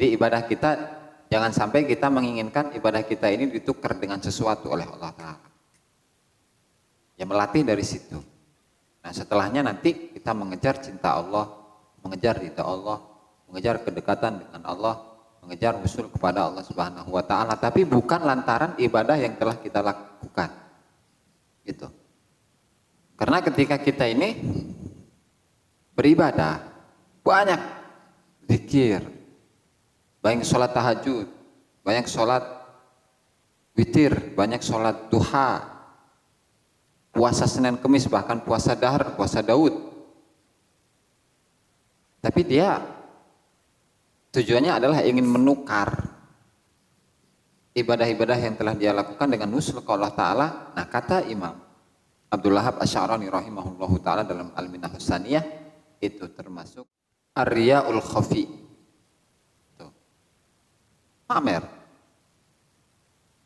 Jadi ibadah kita jangan sampai kita menginginkan ibadah kita ini ditukar dengan sesuatu oleh Allah Ta'ala. Ya melatih dari situ. Nah setelahnya nanti kita mengejar cinta Allah, mengejar ridha Allah, mengejar kedekatan dengan Allah, mengejar usul kepada Allah Subhanahu wa Ta'ala, tapi bukan lantaran ibadah yang telah kita lakukan. Gitu. Karena ketika kita ini beribadah, banyak zikir, banyak sholat tahajud, banyak sholat witir, banyak sholat duha, puasa Senin Kemis, bahkan puasa Dahar, puasa Daud. Tapi dia tujuannya adalah ingin menukar ibadah-ibadah yang telah dia lakukan dengan nusul ke Allah Ta'ala. Nah kata Imam Abdul Wahhab Asy'arani rahimahullahu ta'ala dalam Al-Minah Hussaniyah, itu termasuk ar-riya'ul khafi.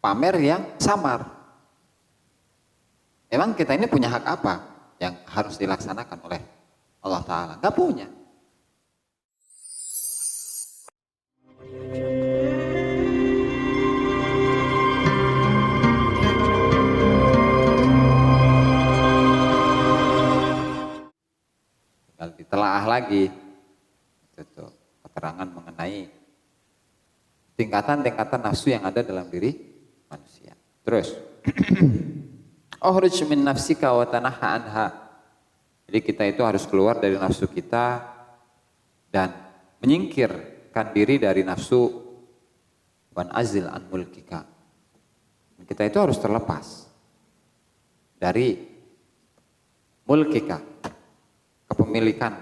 Pamer yang samar. Emang kita ini punya hak apa yang harus dilaksanakan oleh Allah Ta'ala? Gak punya. Tinggal ditelaah lagi itu keterangan mengenai tingkatan-tingkatan nafsu yang ada dalam diri manusia. Terus ukhruj min nafsika wa tanaha anha. Jadi kita itu harus keluar dari nafsu kita dan menyingkirkan diri dari nafsu, wan azil an mulkika. Kita itu harus terlepas dari mulkika, kepemilikan,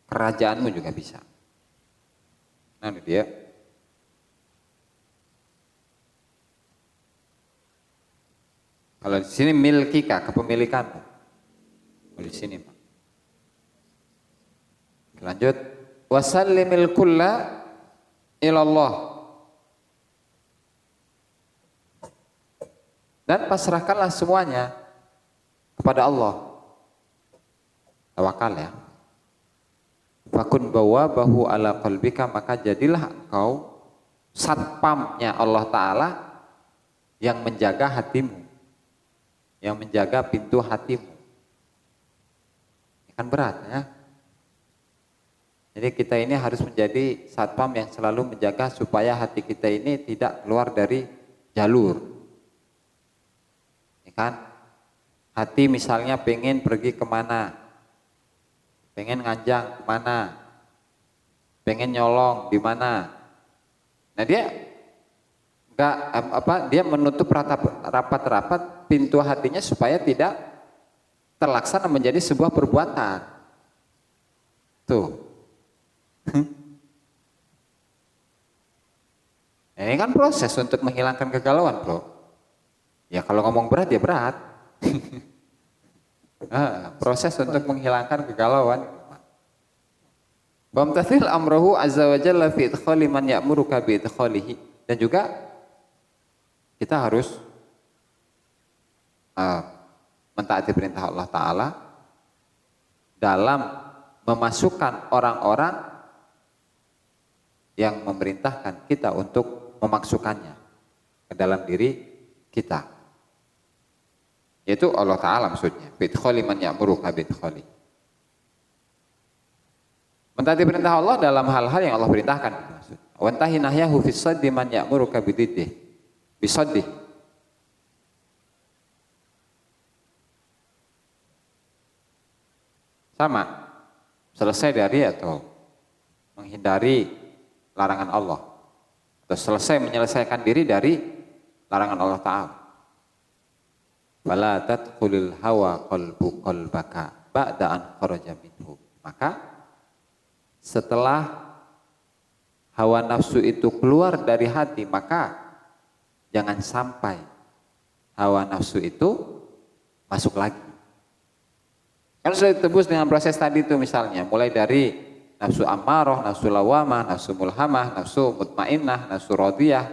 kerajaanmu juga bisa. Nah ini dia. Kalau di sini milkika, kepemilikanmu. Di sini, Pak. Lanjut. Wasallimil kulla ilallah. Dan pasrahkanlah semuanya kepada Allah. Tawakal ya. Fakun bawabahu ala qalbika, maka jadilah engkau satpamnya Allah Ta'ala yang menjaga hatimu, yang menjaga pintu hatimu. Ini kan berat ya. Jadi kita ini harus menjadi satpam yang selalu menjaga supaya hati kita ini tidak keluar dari jalur. Ini kan hati misalnya pengen pergi kemana, pengen nganjang kemana, pengen nyolong di mana. Nah dia dia menutup rapat-rapat pintu hatinya supaya tidak terlaksana menjadi sebuah perbuatan. Tuh. Ini kan proses untuk menghilangkan kegalauan, bro. Ya kalau ngomong berat ya berat. Proses untuk menghilangkan kegalauan. Wamtathil amruhu azza wa jalla fi idkhali man ya'muruka bi idkhalihi. Dan juga kita harus mentaati perintah Allah Ta'ala dalam memasukkan orang-orang yang memerintahkan kita untuk memasukkannya ke dalam diri kita, yaitu Allah Ta'ala maksudnya. Bidkholi man ya'muruka bidkholi. Mentaati perintah Allah dalam hal-hal yang Allah perintahkan. Wantahi nahyahu fis saddi man ya'muruka bididdih bisaddih. Sama, selesai dari atau menghindari larangan Allah, atau selesai menyelesaikan diri dari larangan Allah Ta'ala. Wala tadkhulil hawa qalbu qalbaka ba'da an kharaja minhu. Maka setelah hawa nafsu itu keluar dari hati, maka jangan sampai hawa nafsu itu masuk lagi. Kan sudah ditebus dengan proses tadi itu, misalnya mulai dari nafsu ammarah, nafsu lawamah, nafsu mulhamah, nafsu mutmainnah, nafsu radiyah,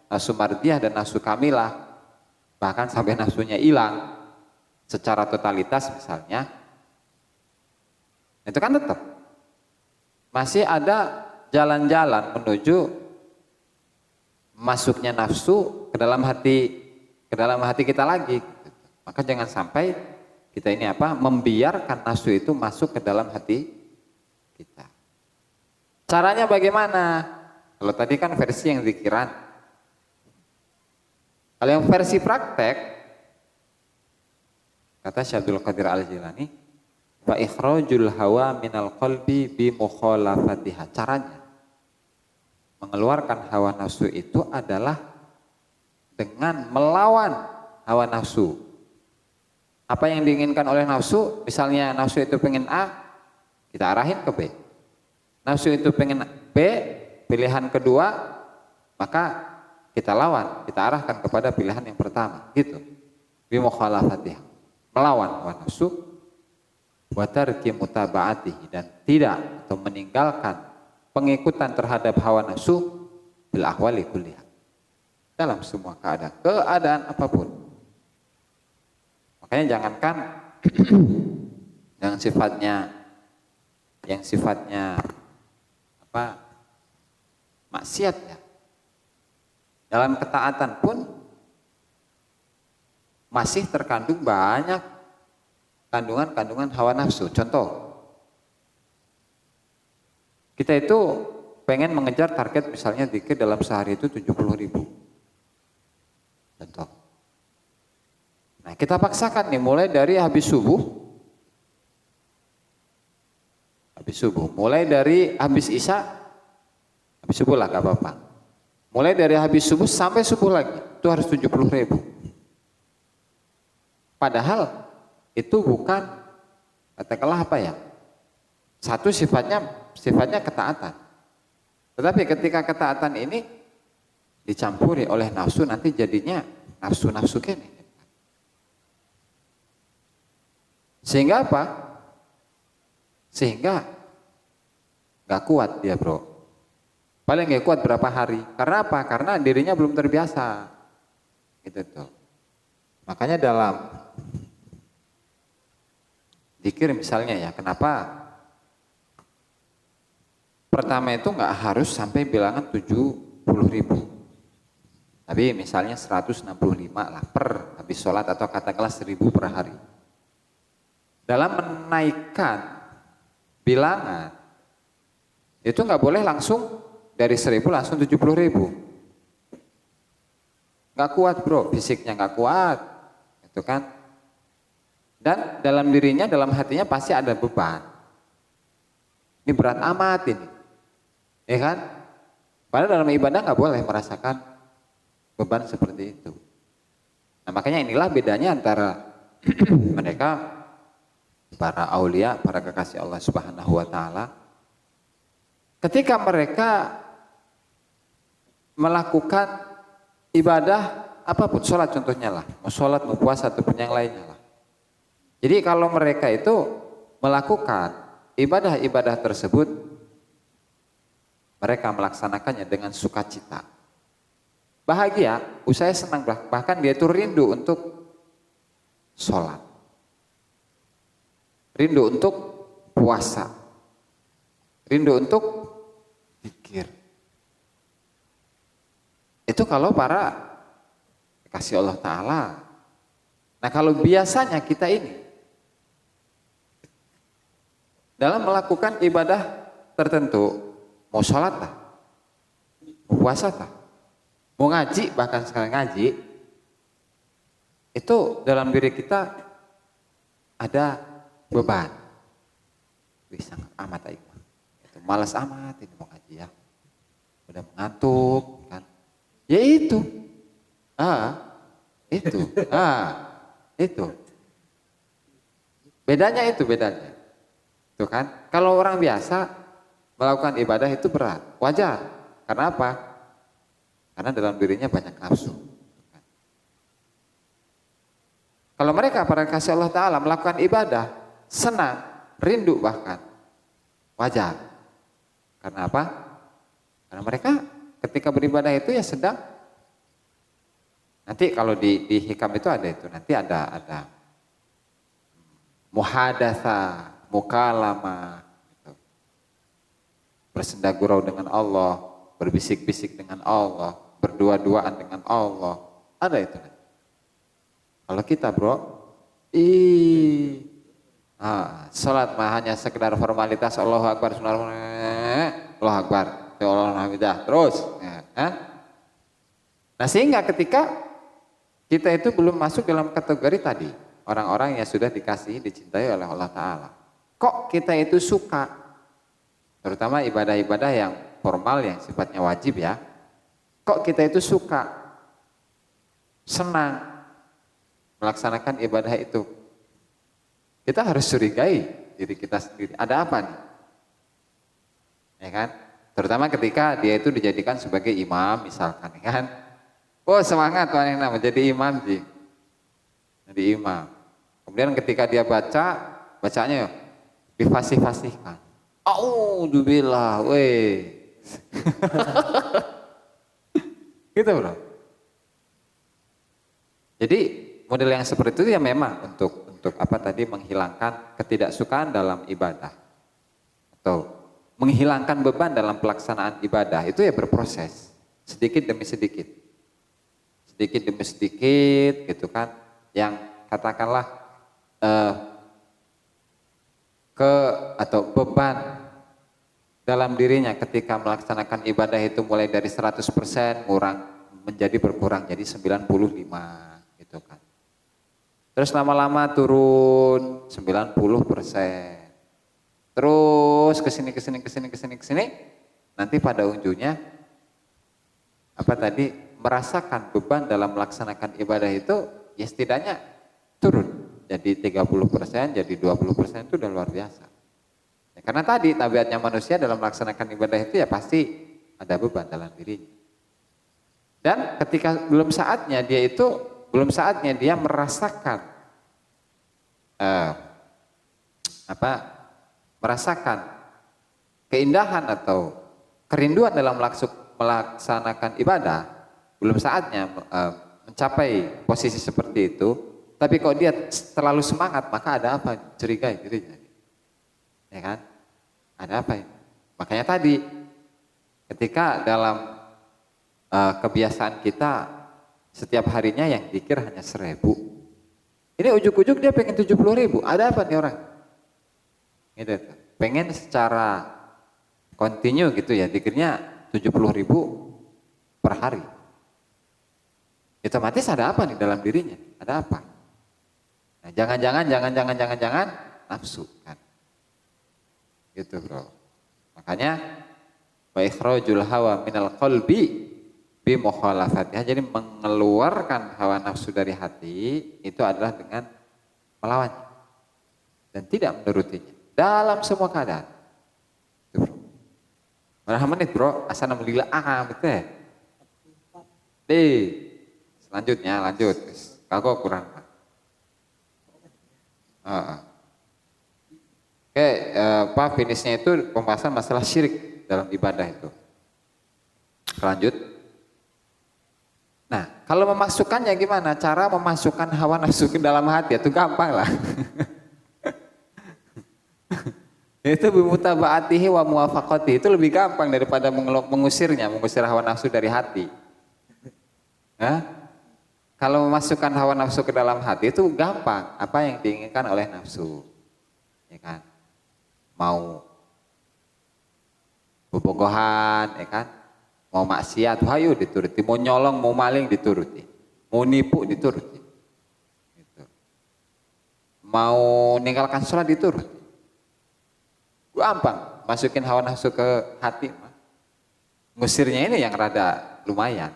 nafsu mardiyah, dan nafsu kamilah, bahkan sampai nafsunya hilang secara totalitas misalnya. Itu kan tetap masih ada jalan-jalan menuju masuknya nafsu ke dalam hati kita lagi. Maka jangan sampai kita ini membiarkan nafsu itu masuk ke dalam hati kita. Caranya bagaimana? Kalau tadi kan versi yang zikiran. Kalau yang versi praktek, kata Syekh Abdul Qadir Al-Jilani, fa ikhrajul hawa minal qalbi bi mukhalafatiha. Caranya mengeluarkan hawa nafsu itu adalah dengan melawan hawa nafsu. Apa yang diinginkan oleh nafsu, misalnya nafsu itu pengen A, kita arahin ke B. Nafsu itu pengen B, pilihan kedua, maka kita lawan, kita arahkan kepada pilihan yang pertama, gitu. Bi mukhalafatiha, melawan hawa nafsu, wa tarki mutaba'atihi, dan tidak atau meninggalkan pengikutan terhadap hawa nafsu bil ahwali kulliha, dalam semua keadaan apapun. Makanya jangankan yang sifatnya maksiat ya. Dalam ketaatan pun masih terkandung banyak kandungan hawa nafsu. Contoh, kita itu pengen mengejar target misalnya zikir dalam sehari itu 70.000. Contoh. Nah, kita paksakan nih mulai dari habis subuh, mulai dari habis isya, habis subuh lah gak apa-apa. Mulai dari habis subuh sampai subuh lagi, itu harus 70.000. Padahal itu bukan, katakanlah satu sifatnya ketaatan. Tetapi ketika ketaatan ini dicampuri oleh nafsu, nanti jadinya nafsu kene. Sehingga apa? Sehingga gak kuat dia, bro. Paling gak kuat berapa hari. Karena apa? Karena dirinya belum terbiasa. Gitu tuh. Makanya dalam zikir misalnya ya, kenapa pertama itu nggak harus sampai bilangan 70.000, tapi misalnya 165 lah per habis sholat, atau katakanlah 1.000 per hari. Dalam menaikkan bilangan itu nggak boleh langsung dari 1.000 langsung 70.000. Nggak kuat, bro, fisiknya nggak kuat, itu kan. Dan dalam dirinya, dalam hatinya pasti ada beban. Ini berat amat ini. Ya kan? Padahal dalam ibadah nggak boleh merasakan beban seperti itu. Nah, makanya inilah bedanya antara mereka, para aulia, para kekasih Allah Subhanahu wa taala. Ketika mereka melakukan ibadah apapun, sholat contohnya lah, mau sholat, mau puasa ataupun yang lainnya lah. Jadi kalau mereka itu melakukan ibadah-ibadah tersebut, mereka melaksanakannya dengan sukacita, bahagia, usai senang, bahkan dia itu rindu untuk sholat, rindu untuk puasa, rindu untuk zikir. Itu kalau para kasih Allah Ta'ala. Nah, kalau biasanya kita ini dalam melakukan ibadah tertentu, mau sholat lah, mau puasa lah, mau ngaji, bahkan sekarang ngaji, itu dalam diri kita ada beban. Bisa amat itu malas amat ini mau ngaji ya, udah mengantuk kan, ya itu bedanya itu kan. Kalau orang biasa melakukan ibadah itu berat, wajar. Karena apa? Karena dalam dirinya banyak nafsu. Kalau mereka para kasih Allah Ta'ala melakukan ibadah senang, rindu bahkan, wajar. Karena apa? Karena mereka ketika beribadah itu ya sedang, nanti kalau di hikam itu ada itu, nanti ada muhadatsa, mukalamah gitu. bersenda gurau dengan Allah, berbisik-bisik dengan Allah, berdua-duaan dengan Allah. Ada itu. Kalau kita bro, sholat mah hanya sekedar formalitas, Allahu Akbar, Allahu Akbar, Alhamdulillah, terus. Nah sehingga ketika kita itu belum masuk dalam kategori tadi, orang-orang yang sudah dikasihi, dicintai oleh Allah Ta'ala. Kok kita itu suka, terutama ibadah-ibadah yang formal, yang sifatnya wajib ya, kok kita itu suka, senang melaksanakan ibadah itu? Kita harus curigai diri kita sendiri, ada apa nih? Ya kan? Terutama ketika dia itu dijadikan sebagai imam misalkan, ya kan? Oh semangat wanita menjadi imam sih, jadi imam. Kemudian ketika dia bacanya difasih-fasihkan. Auzubillah, weh. Gitu bro. Jadi model yang seperti itu ya memang untuk apa tadi, menghilangkan ketidaksukaan dalam ibadah atau menghilangkan beban dalam pelaksanaan ibadah itu ya berproses sedikit demi sedikit gitu kan, yang katakanlah atau beban dalam dirinya ketika melaksanakan ibadah itu mulai dari 100% berkurang jadi 95 gitu kan. Terus lama-lama turun 90%. Terus kesini, nanti pada ujungnya apa tadi, merasakan beban dalam melaksanakan ibadah itu ya setidaknya turun. Jadi 30%, jadi 20% itu udah luar biasa. Ya, karena tadi tabiatnya manusia dalam melaksanakan ibadah itu ya pasti ada beban dalam dirinya. Dan ketika belum saatnya dia merasakan merasakan keindahan atau kerinduan dalam melaksanakan ibadah, belum saatnya mencapai posisi seperti itu, tapi kalau dia terlalu semangat, maka ada apa? Curigai dirinya. Ya kan? Ada apa ini? Makanya tadi ketika dalam kebiasaan kita setiap harinya yang zikir hanya 1000. Ini ujuk-ujuk dia pengen 70.000. Ada apa nih orang? Gitu. Pengen secara kontinu gitu ya, zikirnya 70.000 per hari. Otomatis ada apa nih dalam dirinya? Ada apa? Nah, jangan nafsu kan. Gitu bro. Makanya wa ikhrajul hawa minal qalbi bi mukhalafatiha. Jadi mengeluarkan hawa nafsu dari hati itu adalah dengan melawannya dan tidak menurutinya dalam semua keadaan. Itu bro. Berapa menit bro? Asana melila betul. Selanjutnya lanjut. Kagok kurang. Oke, finishnya itu pembahasan masalah syirik dalam ibadah itu. Lanjut. Nah, kalau memasukkannya gimana? Cara memasukkan hawa nafsu ke dalam hati itu gampang lah. Itu bimutaba'atihi wa muwafaqati, itu lebih gampang daripada mengusir hawa nafsu dari hati. Kalau memasukkan hawa nafsu ke dalam hati itu gampang, apa yang diinginkan oleh nafsu. Ya kan? Mau bobogohan, ya kan? Mau maksiat, hayu dituruti. Mau nyolong, mau maling dituruti. Mau nipu dituruti. Gitu. Mau ninggalkan sholat dituruti. Gampang, masukin hawa nafsu ke hati. Ngusirnya ini yang rada lumayan.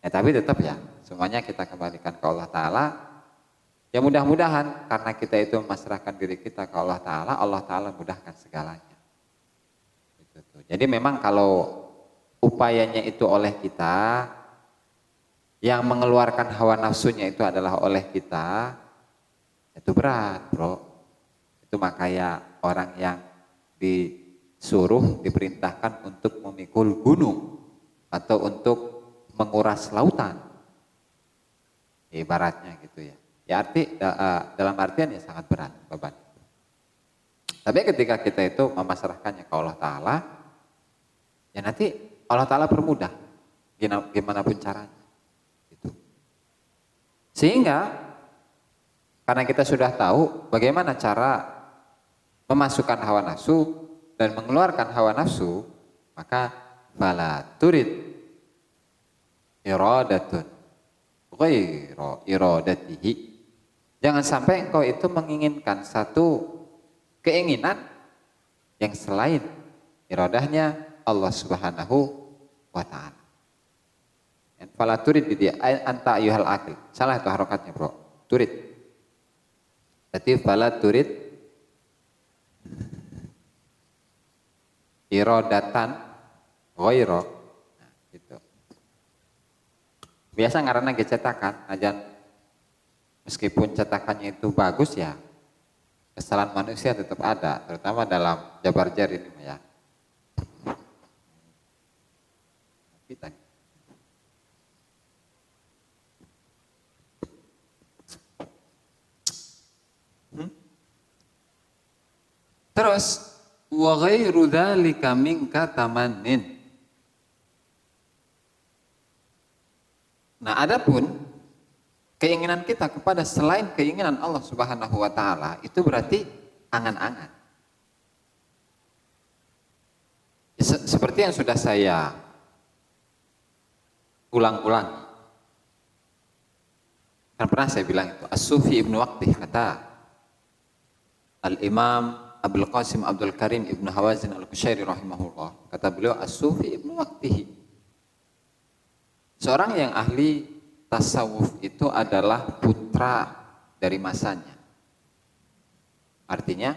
Ya tapi tetap ya, semuanya kita kembalikan ke Allah Ta'ala. Ya mudah-mudahan karena kita itu memasrahkan diri kita ke Allah Ta'ala mudahkan segalanya. Gitu. Jadi memang kalau upayanya itu oleh kita, yang mengeluarkan hawa nafsunya itu adalah oleh kita, itu berat bro. Itu makanya orang yang diperintahkan untuk memikul gunung atau untuk menguras lautan. Ibaratnya gitu ya. Ya dalam artian ya sangat berat beban. Tapi ketika kita itu memasrahkannya ke Allah Ta'ala, ya nanti Allah Ta'ala permudah gimana pun caranya. Gitu. Sehingga karena kita sudah tahu bagaimana cara memasukkan hawa nafsu dan mengeluarkan hawa nafsu, maka fala turid iradatun ghairu iradatihi. Jangan sampai engkau itu menginginkan satu keinginan yang selain iradahnya Allah Subhanahu wa ta'ala. Fala turid dia anta ayyuhal aqil. Salah itu harokatnya, Bro. Turid. Berarti fala turid iradatan ghairu. Nah, gitu. Biasa ngaranna ge cetakan, ajan meskipun cetakannya itu bagus ya, kesalahan manusia tetap ada, terutama dalam jabar jar ini ya. Kita. Terus wa ghairu dzalika minka tamannin. Nah, adapun keinginan kita kepada selain keinginan Allah Subhanahu wa taala itu berarti angan-angan. Seperti yang sudah saya ulang-ulang. Kan pernah saya bilang itu As-Sufi Ibnu Waqtih, kata Al-Imam Abdul Qasim Abdul Karim Ibnu Hawazin Al-Qushairi rahimahullah. Kata beliau As-Sufi Ibnu Waqtih. Seorang yang ahli tasawuf itu adalah putra dari masanya. Artinya,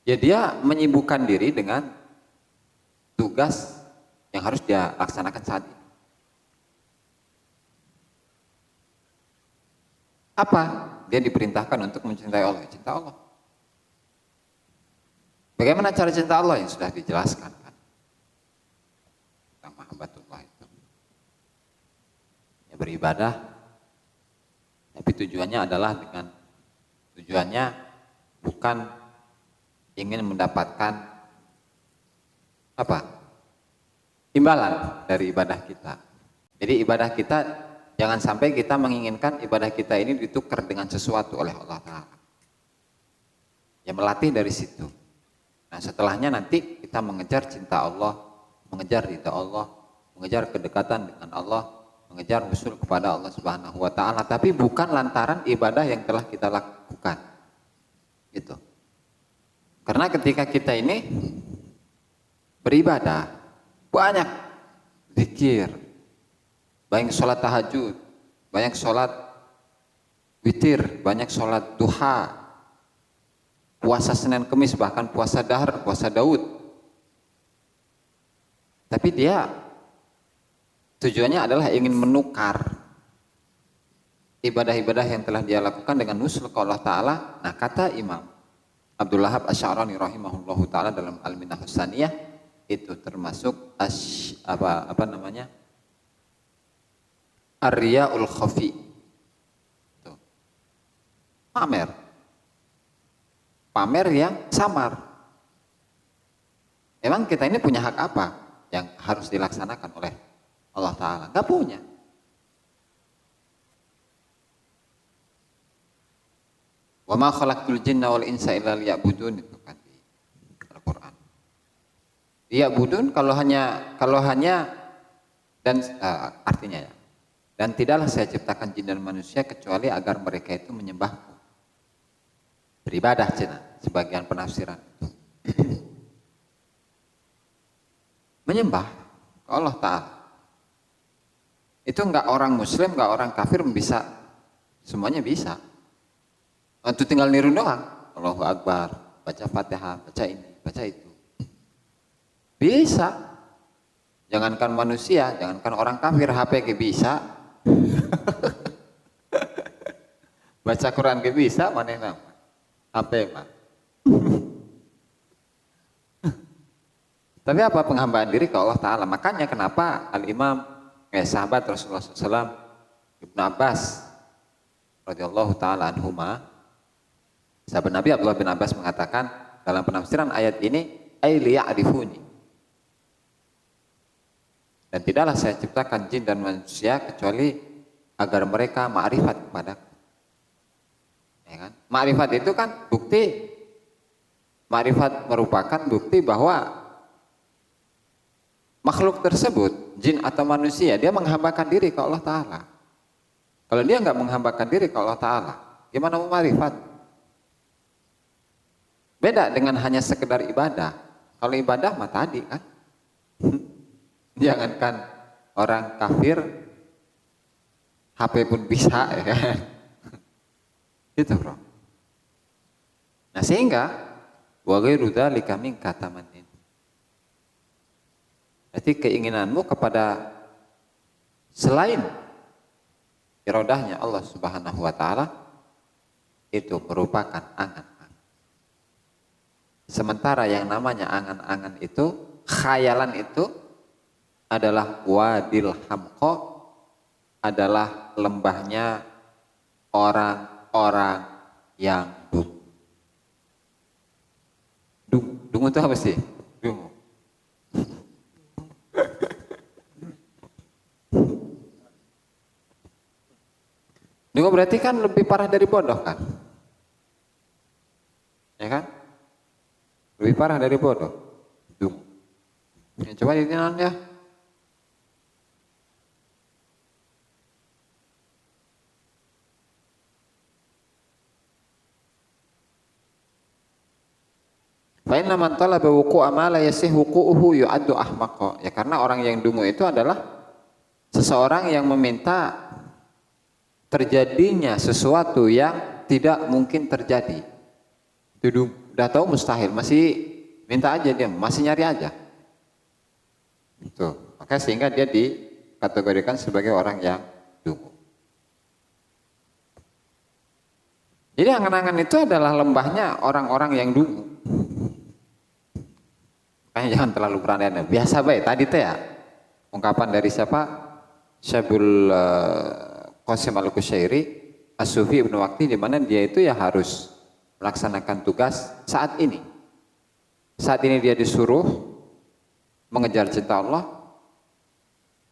ya dia menyibukkan diri dengan tugas yang harus dia laksanakan saat ini. Apa? Dia diperintahkan untuk mencintai Allah. Cinta Allah. Bagaimana cara cinta Allah yang sudah dijelaskan kan? Tentang mahabbatullah itu. Ya, beribadah, tapi tujuannya adalah tujuannya bukan ingin mendapatkan apa? Imbalan dari ibadah kita. Jadi ibadah kita jangan sampai kita menginginkan ibadah kita ini ditukar dengan sesuatu oleh Allah Ta'ala. Ya, melatih dari situ. Nah, setelahnya nanti kita mengejar cinta Allah, mengejar ridha Allah, mengejar kedekatan dengan Allah, mengejar usul kepada Allah Subhanahu wa taala, tapi bukan lantaran ibadah yang telah kita lakukan. Gitu. Karena ketika kita ini beribadah, banyak zikir, banyak sholat tahajud, banyak sholat witir, banyak sholat duha, puasa Senin Kemis, bahkan puasa Dahar, puasa Daud. Tapi dia tujuannya adalah ingin menukar ibadah-ibadah yang telah dia lakukan dengan nusul ke Allah Ta'ala. Nah, kata Imam Abdul Wahab Asy'arani rahimahullahu ta'ala dalam Al-Minnah Hussaniyah, itu termasuk ar-riya'ul khafi. Pamer yang samar. Emang kita ini punya hak apa yang harus dilaksanakan oleh Allah Ta'ala? Gak punya. Wa ma khalaqtul jinna wal insa illa liya'budun, itu kan di Al-Quran. Liya'budun kalau hanya dan artinya ya. Dan tidaklah saya ciptakan jin dan manusia kecuali agar mereka itu menyembahku. Beribadah cina, sebagian penafsiran itu. Menyembah ke Allah Ta'ala. Itu enggak orang muslim, enggak orang kafir bisa. Semuanya bisa. Itu tinggal niru doang. Allahu Akbar, baca Fatihah, baca ini, baca itu. Bisa. Jangankan manusia, jangankan orang kafir, HP ke bisa. Baca Quran ke bisa, mana nama? HP mah. Tapi apa penghambaan diri ke Allah Ta'ala? Makanya kenapa Al-Imam sahabat Rasulullah SAW Ibnu Abbas radhiyallahu ta'ala anhuma, sahabat Nabi Abdullah bin Abbas mengatakan dalam penafsiran ayat ini, ay liya'rifuni, Dan tidaklah saya ciptakan jin dan manusia kecuali agar mereka ma'rifat kepadaku. Ya kan? Ma'rifat itu kan bukti, ma'rifat merupakan bukti bahwa makhluk tersebut, jin atau manusia, dia menghambakan diri ke Allah Ta'ala. Kalau dia nggak menghambakan diri ke Allah Ta'ala, gimana mau ma'rifat? Beda dengan hanya sekedar ibadah. Kalau ibadah mah tadi kan. Jangankan orang kafir, HP pun bisa ya kan. Itu bro. Nah sehingga wa ghairu dzalika min katamanin. Jadi keinginanmu kepada selain iradahnya Allah Subhanahu wa taala itu merupakan angan-angan. Sementara yang namanya angan-angan itu, khayalan itu adalah wadil hamqa, adalah lembahnya orang-orang yang dungu. Dungu itu apa sih? Dungu. Dungu berarti kan lebih parah dari bodoh kan? Ya kan? Lebih parah dari bodoh. Dungu. Ya, coba ditinan ya. Fa inna man talaba wuqu'a ma la yasih wuqu'uhu yu'addu ahmaqa. Ya karena orang yang dungu itu adalah seseorang yang meminta terjadinya sesuatu yang tidak mungkin terjadi. Itu udah tahu mustahil, masih minta aja dia, masih nyari aja. Tuh, maka sehingga dia dikategorikan sebagai orang yang dungu. Jadi angan-angan itu adalah lembahnya orang-orang yang dungu. Makanya jangan terlalu berandai-andai. Biasa baik tadi teh ya. Ungkapan dari siapa? Syabul Qasim Al-Qushairi, As-Sufi Ibnu Waqti, di mana dia itu ya harus melaksanakan tugas saat ini. Saat ini dia disuruh mengejar cinta Allah,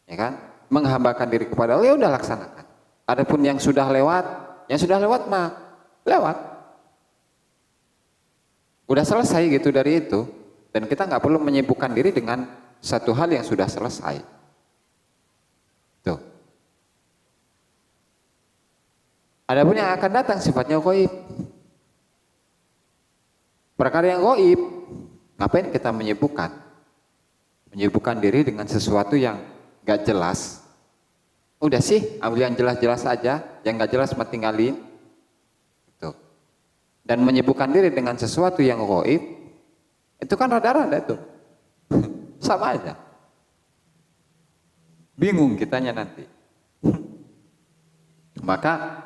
ya kan? Menghambakan diri kepada Allah, ya udah laksanakan. Adapun yang sudah lewat mah lewat. Udah selesai gitu dari itu. Dan kita nggak perlu menyibukkan diri dengan satu hal yang sudah selesai. Tuh. Adapun yang akan datang sifatnya ghaib. Perkara yang ghaib, ngapain kita menyibukkan? Menyibukkan diri dengan sesuatu yang nggak jelas. Udah sih, ambil yang jelas-jelas aja, yang nggak jelas mah tinggalin. Tuh. Dan menyibukkan diri dengan sesuatu yang ghaib, itu kan rada-rada tuh. Sama aja. Bingung kitanya nanti. Maka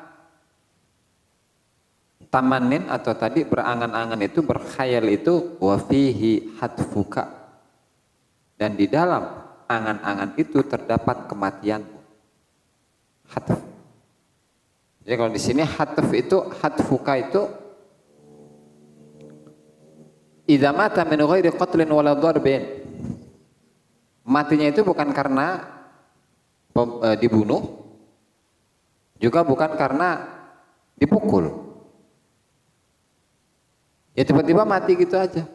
tamanin atau tadi berangan-angan itu, berkhayal itu wafihi hatfuka. Dan di dalam angan-angan itu terdapat kematianmu. Hatf. Jadi kalau di sini hatf itu, hatfuka itu idza mata min ghairi qatlin wala darbin. Matinya itu bukan karena dibunuh, juga bukan karena dipukul. Ya tiba-tiba mati gitu aja.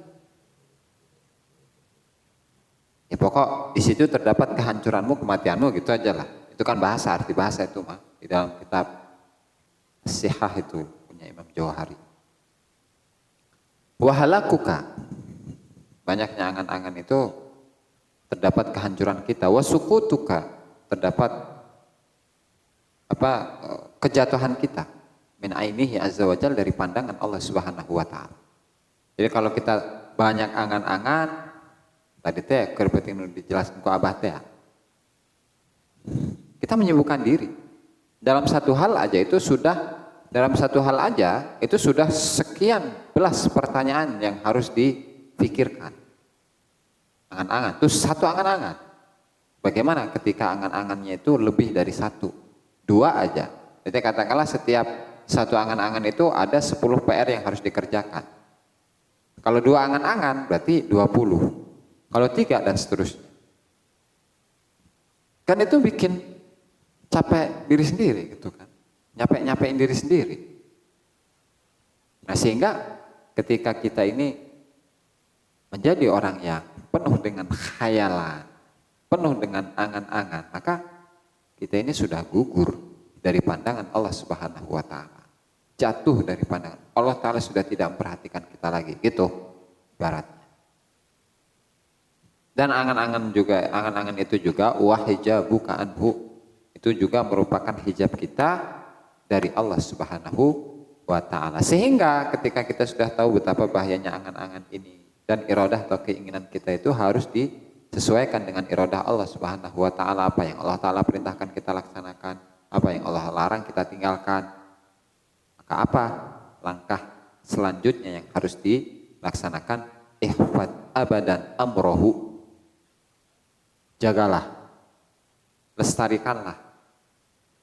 Ya pokok di situ terdapat kehancuranmu, kematianmu gitu aja lah. Itu kan bahasa, arti bahasa itu mah di dalam kitab Sihah itu punya Imam Jauhari. Wahalakuka, banyaknya angan-angan itu terdapat kehancuran kita. Wasukutuka, terdapat kejatuhan kita. Min ainihi azza wajal, dari pandangan Allah Subhanahu wa taala. Jadi kalau kita banyak angan-angan, tadi teh kerbeting dijelaskan ku abah teh. Kita menyibukkan diri. Dalam satu hal aja itu sudah sekian belas pertanyaan yang harus dipikirkan. Angan-angan, itu satu angan-angan. Bagaimana ketika angan-angannya itu lebih dari satu, dua aja. Jadi katakanlah setiap satu angan-angan itu ada 10 PR yang harus dikerjakan. Kalau dua angan-angan berarti 20. Kalau 3 dan seterusnya. Kan itu bikin capek diri sendiri gitu kan. Nyapein diri sendiri. Nah sehingga ketika kita ini menjadi orang yang penuh dengan khayalan, penuh dengan angan-angan, maka kita ini sudah gugur dari pandangan Allah Subhanahu wa taala. Jatuh dari pandangan. Allah taala sudah tidak memperhatikan kita lagi, gitu ibaratnya. Dan angan-angan itu juga wahijabuka anhu. Itu juga merupakan hijab kita dari Allah Subhanahu wa taala. Sehingga ketika kita sudah tahu betapa bahayanya angan-angan ini dan iradah atau keinginan kita itu harus disesuaikan dengan iradah Allah Subhanahu wa taala. Apa yang Allah taala perintahkan kita laksanakan, apa yang Allah larang kita tinggalkan. Maka apa langkah selanjutnya yang harus dilaksanakan? Ihfad abadan amrohu. Jagalah, lestarikanlah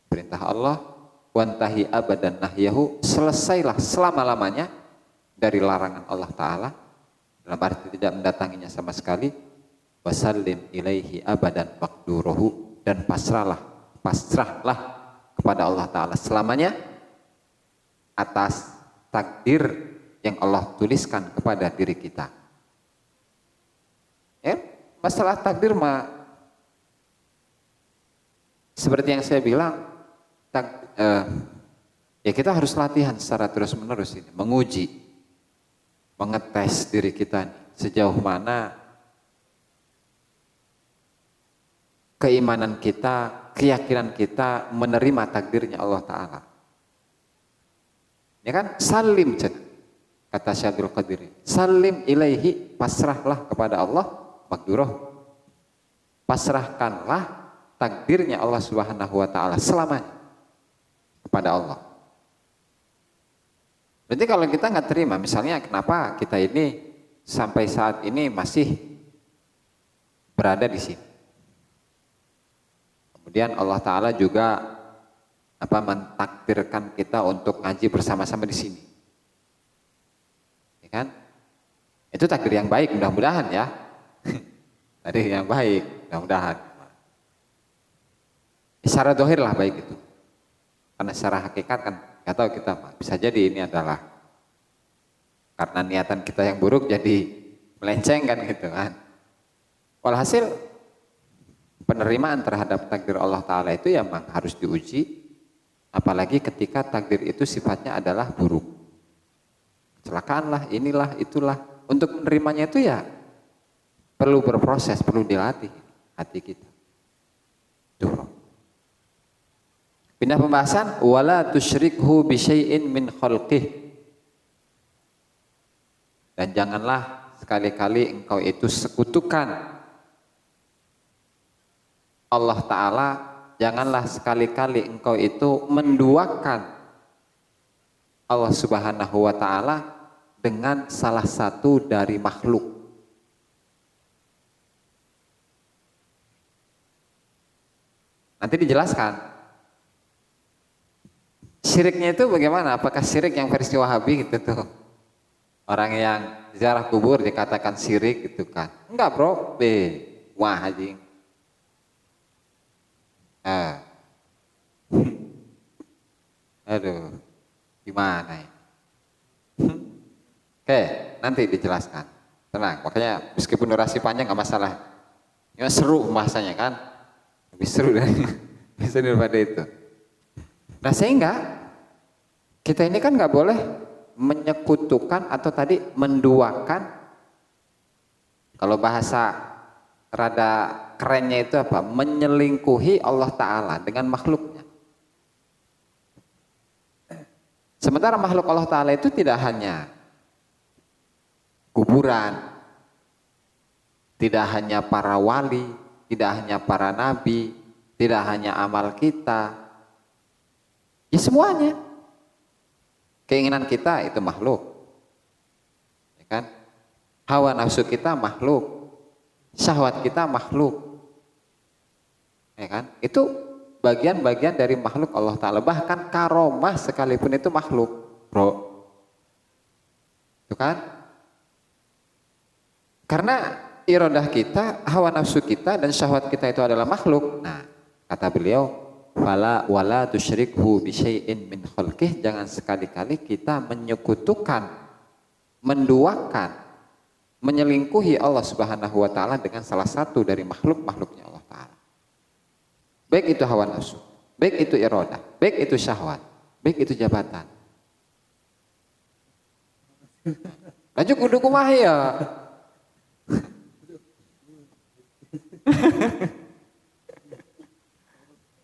perintah Allah, wantahi abadan nahyahu, selesailah selama-lamanya dari larangan Allah Ta'ala, dalam arti tidak mendatanginya sama sekali, wasallim ilaihi abadan maqduruhu, dan pasrahlah kepada Allah Ta'ala selamanya atas takdir yang Allah tuliskan kepada diri kita. Ya, masalah takdir mah seperti yang saya bilang, ya kita harus latihan secara terus-menerus ini, menguji, mengetes diri kita nih, sejauh mana keimanan kita, keyakinan kita menerima takdirnya Allah Ta'ala. Ya kan, salim kata Syaikhul Qadir, salim ilaihi, pasrahlah kepada Allah, makduroh, pasrahkanlah takdirnya Allah Subhanahu wa taala selamanya kepada Allah. Berarti kalau kita nggak terima, misalnya kenapa kita ini sampai saat ini masih berada di sini. Kemudian Allah Ta'ala juga mentakdirkan kita untuk ngaji bersama-sama di sini. Ya kan? Itu takdir yang baik, mudah-mudahan ya. Takdir yang baik, mudah-mudahan. Secara dohir lah baik itu. Karena secara hakikat kan nggak tahu kita, bisa jadi ini adalah karena niatan kita yang buruk jadi melenceng kan gitu kan. Walhasil penerimaan terhadap takdir Allah Ta'ala itu ya memang harus diuji, apalagi ketika takdir itu sifatnya adalah buruk. Kecelakaan lah, inilah, itulah. Untuk menerimanya itu ya perlu berproses, perlu dilatih hati kita. Tuh. Pindah pembahasan, wala tusyrikhu bi syai'in min khalqih. Dan janganlah sekali-kali engkau itu sekutukan Allah Ta'ala, janganlah sekali-kali engkau itu menduakan Allah Subhanahu wa taala dengan salah satu dari makhluk. Nanti dijelaskan. Syiriknya itu bagaimana? Apakah syirik yang versi Wahabi gitu tuh? Orang yang ziarah kubur dikatakan syirik gitu kan? Enggak bro, wah anjing. Aduh, gimana ini? Oke, nanti dijelaskan. Tenang, makanya meskipun durasi panjang nggak masalah. Ya seru bahasanya kan? Lebih seru daripada itu. Nah sehingga kita ini kan nggak boleh menyekutukan atau tadi menduakan, kalau bahasa rada kerennya itu apa? Menyelingkuhi Allah Ta'ala dengan makhluknya. Sementara makhluk Allah Ta'ala itu tidak hanya kuburan, tidak hanya para wali, tidak hanya para nabi, tidak hanya amal kita, ya semuanya. Keinginan kita itu makhluk, ya kan? Hawa nafsu kita makhluk, syahwat kita makhluk, ya kan? Itu bagian-bagian dari makhluk Allah Ta'ala. Bahkan karomah sekalipun itu makhluk, bro. Itu kan? Karena iradah kita, hawa nafsu kita, dan syahwat kita itu adalah makhluk. Nah, Kata beliau, fala wala tusyrikhu bi syai'in min khalqih, jangan sekali-kali kita menyekutukan, menduakan, menyelingkuhi Allah Subhanahu wa taala dengan salah satu dari makhluk-makhluknya Allah taala. Baik itu hawa nafsu, baik itu iradah, baik itu syahwat, baik itu jabatan. Lanjut kudu kumaha ya?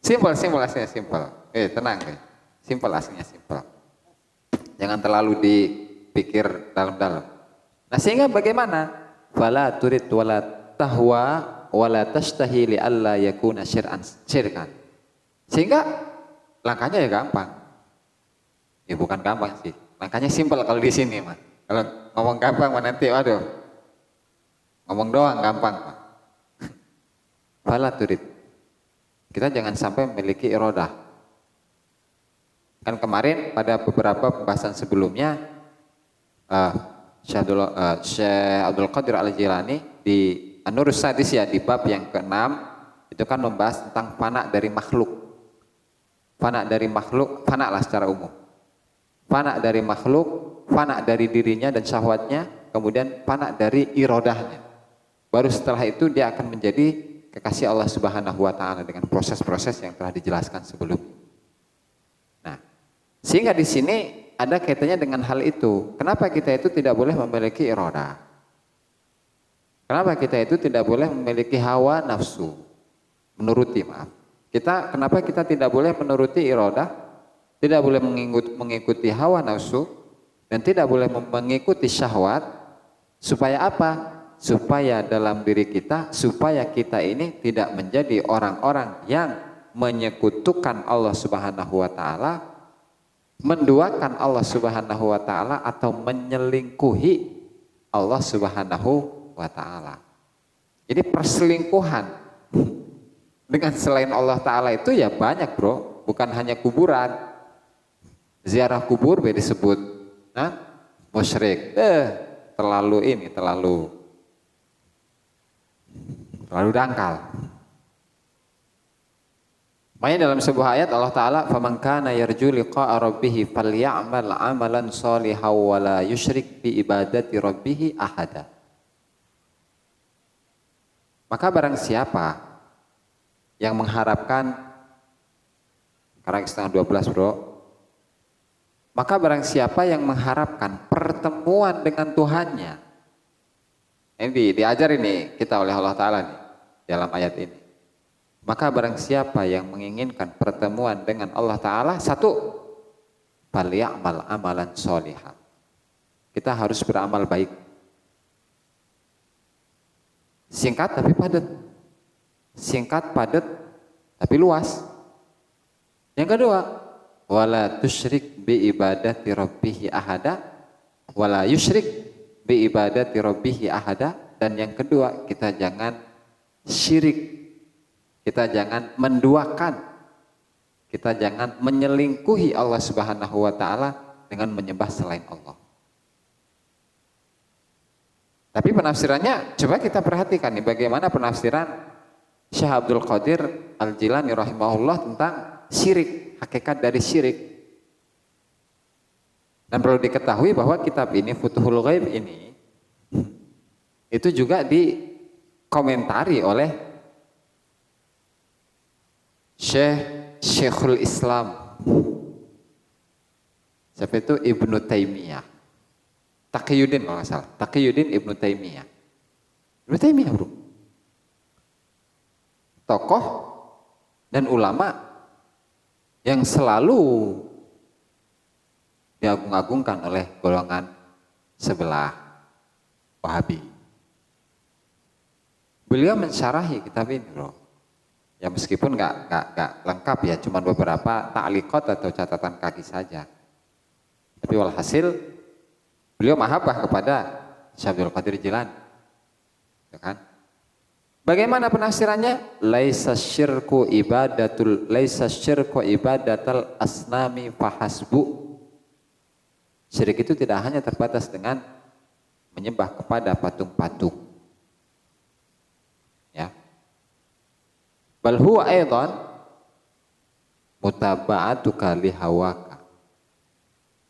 Simpel aslinya simpel. Tenang deh. Simpel aslinya simpel. Jangan terlalu dipikir dalam-dalam. Nah, sehingga bagaimana? Fala turid wala tahwa wala tashtahi li alla yakuna syirkan. Sehingga langkahnya ya gampang. Ya bukan gampang sih. Langkahnya simpel kalau di sini mah. Kalau ngomong gampang mah nanti waduh. Ngomong doang gampang mah. Fala turid. Kita jangan sampai memiliki iradah. Kan kemarin pada beberapa pembahasan sebelumnya Syekh Abdul Qadir Al-Jilani di An-Nurus Sadis ya, di bab yang ke-6 itu kan membahas tentang fana dari makhluk. Fana dari makhluk, fana lah secara umum. Fana dari makhluk, fana dari dirinya dan syahwatnya, kemudian fana dari iradahnya. Baru setelah itu dia akan menjadi kekasih Allah Subhanahu wa taala dengan proses-proses yang telah dijelaskan sebelum. Nah, sehingga di sini ada kaitannya dengan hal itu. Kenapa kita itu tidak boleh memiliki iradah? Kenapa kita itu tidak boleh memiliki hawa nafsu? Menuruti, maaf. Kenapa kita tidak boleh menuruti iradah? Tidak boleh mengikuti hawa nafsu dan tidak boleh mengikuti syahwat supaya apa? Supaya dalam diri kita, supaya kita ini tidak menjadi orang-orang yang menyekutukan Allah Subhanahu wa taala, menduakan Allah Subhanahu wa taala atau menyelingkuhi Allah Subhanahu wa taala. Jadi perselingkuhan dengan selain Allah taala itu ya banyak, Bro, bukan hanya kuburan. Ziarah kubur disebut musyrik. Terlalu dangkal. Makanya dalam sebuah ayat Allah Ta'ala, faman kana yarju liqa'a rabbih falyamal amalan shalihan wa la yusyrik bi ibadati rabbih ahada. Maka barang siapa yang mengharapkan, sekarang setengah 12 bro, maka barang siapa yang mengharapkan pertemuan dengan Tuhannya, ini diajar ini kita oleh Allah Ta'ala nih dalam ayat ini. Maka barang siapa yang menginginkan pertemuan dengan Allah Ta'ala, satu, falyamal amalan sholihan. Kita harus beramal baik. Singkat tapi padat. Singkat, padat, tapi luas. Yang kedua, wala tusyrik bi ibadati rabbih ahada, wala yusyrik bi ibadati rabbih ahada. Dan yang kedua, kita jangan syirik, kita jangan menduakan, kita jangan menyelingkuhi Allah Subhanahu wa taala dengan menyembah selain Allah. Tapi penafsirannya coba kita perhatikan nih, bagaimana penafsiran Syekh Abdul Qadir Al-Jilani rahimahullah tentang syirik, hakikat dari syirik. Dan perlu diketahui bahwa kitab ini, Futuhul Ghaib ini, itu juga dikomentari oleh Syekhul Islam. Siapa itu? Ibnu Taimiyah. Taqiyuddin kalau nggak salah. Taqiyuddin Ibnu Taimiyah. Ibnu Taimiyah bro. Tokoh dan ulama yang selalu diagung-agungkan oleh golongan sebelah Wahabi. Beliau mensyarahi kitab ini bro. Ya meskipun nggak lengkap ya, cuma beberapa ta'liqat atau catatan kaki saja. Tapi walhasil beliau mahabbah kepada Syekh Abdul Qadir Jilani. Ya kan? Bagaimana penafsirannya? Laisa syirku ibadatal asnami fahasbu. Syirik itu tidak hanya terbatas dengan menyembah kepada patung-patung. Ya. Bal huwa aidan, mutaba'atu kali hawaka,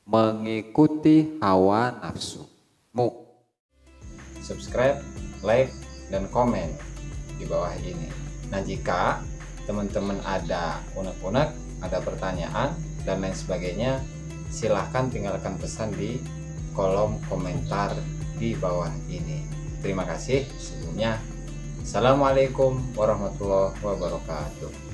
mengikuti hawa nafsumu. Subscribe, like, dan komen di bawah ini. Nah, jika teman-teman ada unek-unek, ada pertanyaan dan lain sebagainya, silahkan tinggalkan pesan di kolom komentar di bawah ini. Terima kasih sebelumnya. Assalamualaikum warahmatullahi wabarakatuh.